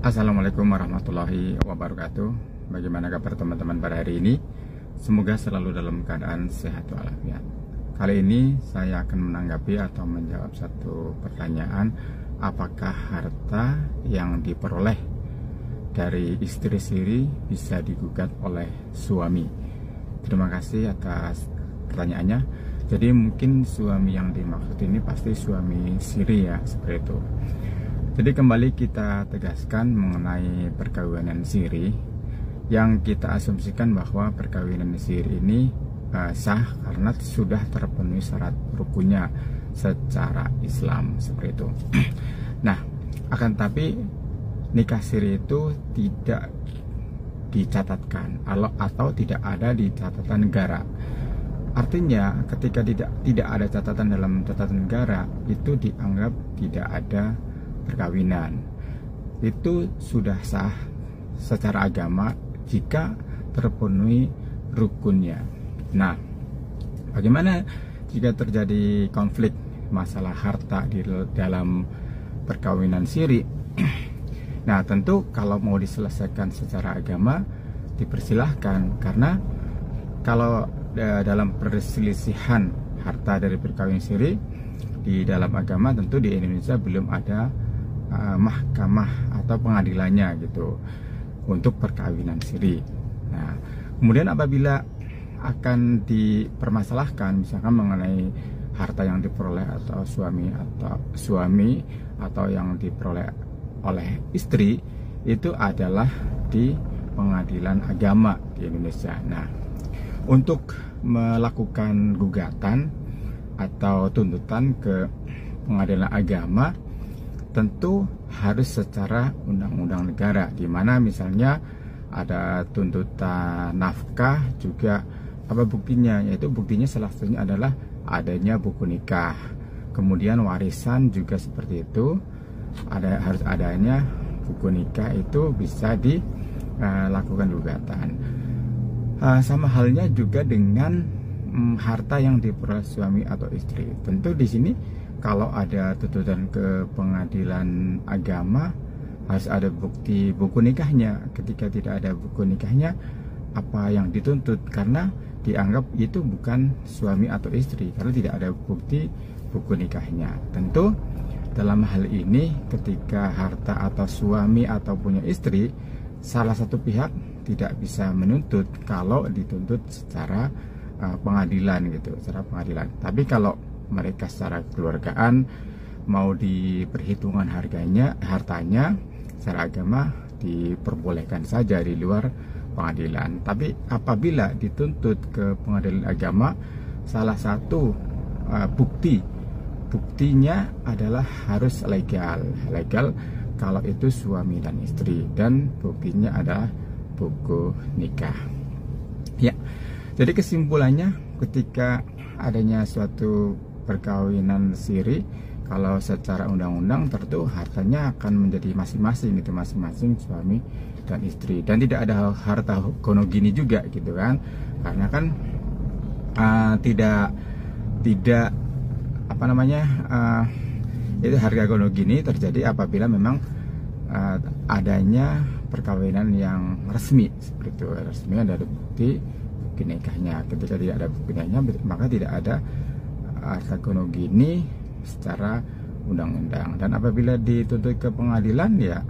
Assalamualaikum warahmatullahi wabarakatuh. Bagaimana kabar teman-teman pada hari ini? Semoga selalu dalam keadaan sehat walafiat. Kali ini saya akan menanggapi atau menjawab satu pertanyaan. Apakah harta yang diperoleh dari istri siri bisa digugat oleh suami? Terima kasih atas pertanyaannya. Jadi mungkin suami yang dimaksud ini pasti suami siri ya, seperti itu. Jadi kembali kita tegaskan mengenai perkawinan siri, yang kita asumsikan bahwa perkawinan siri ini sah karena sudah terpenuhi syarat rukunnya secara Islam, seperti itu. Nah, akan tapi nikah siri itu tidak dicatatkan atau tidak ada di catatan negara. Artinya ketika tidak ada catatan dalam catatan negara, itu dianggap tidak ada perkawinan. Itu sudah sah secara agama jika terpenuhi rukunnya. Nah, bagaimana jika terjadi konflik masalah harta di dalam perkawinan siri? Nah, tentu kalau mau diselesaikan secara agama dipersilahkan, karena kalau dalam perselisihan harta dari perkawinan siri di dalam agama, tentu di Indonesia belum ada mahkamah atau pengadilannya gitu untuk perkawinan siri. Nah, kemudian apabila akan dipermasalahkan misalkan mengenai harta yang diperoleh atau suami atau yang diperoleh oleh istri, itu adalah di pengadilan agama di Indonesia. Nah, untuk melakukan gugatan atau tuntutan ke pengadilan agama tentu harus secara undang-undang negara, di mana misalnya ada tuntutan nafkah juga apa buktinya, yaitu buktinya salah satunya adalah adanya buku nikah. Kemudian warisan juga seperti itu, harus adanya buku nikah, itu bisa dilakukan gugatan. Sama halnya juga dengan harta yang diperoleh suami atau istri. Tentu di sini kalau ada tuntutan ke pengadilan agama harus ada bukti buku nikahnya. Ketika tidak ada buku nikahnya, apa yang dituntut? Karena dianggap itu bukan suami atau istri karena tidak ada bukti buku nikahnya. Tentu dalam hal ini ketika harta atau suami atau punya istri, salah satu pihak tidak bisa menuntut kalau dituntut secara pengadilan gitu, secara pengadilan. Tapi kalau mereka secara keluargaan mau diperhitungkan hartanya secara agama diperbolehkan saja di luar pengadilan. Tapi apabila dituntut ke pengadilan agama, salah satu buktinya adalah harus legal kalau itu suami dan istri, dan buktinya adalah buku nikah. Ya, jadi kesimpulannya ketika adanya suatu perkawinan siri, kalau secara undang-undang tentu hartanya akan menjadi masing-masing gitu, masing-masing suami dan istri, dan tidak ada harta gono gini juga gitu kan, karena kan tidak apa namanya itu harga gono gini terjadi apabila memang adanya perkawinan yang resmi, seperti itu. Resmi ada bukti nikahnya. Ketika tidak ada bukti nikahnya, maka tidak ada harta gono gini secara undang-undang. Dan apabila dituntut ke pengadilan, ya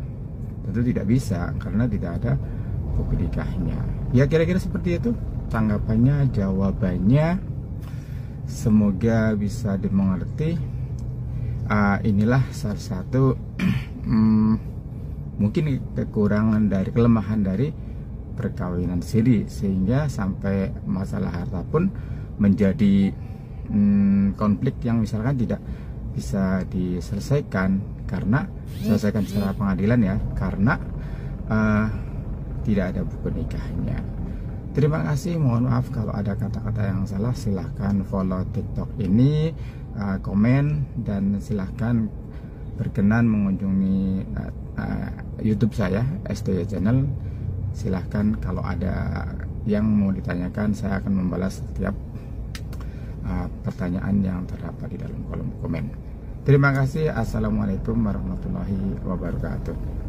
tentu tidak bisa karena tidak ada bukti nikahnya. Ya kira-kira seperti itu tanggapannya, jawabannya. Semoga bisa dimengerti. Inilah salah satu mungkin kekurangan dari kelemahan dari perkawinan siri, sehingga sampai masalah harta pun menjadi konflik yang misalkan tidak bisa diselesaikan karena selesaikan secara pengadilan ya, karena tidak ada buku nikahnya. Terima kasih, mohon maaf kalau ada kata-kata yang salah. Silahkan follow TikTok ini, komen, dan silahkan berkenan mengunjungi YouTube saya, STY Channel. Silahkan kalau ada yang mau ditanyakan, saya akan membalas setiap pertanyaan yang terdapat di dalam kolom komen. Terima kasih. Assalamualaikum warahmatullahi wabarakatuh.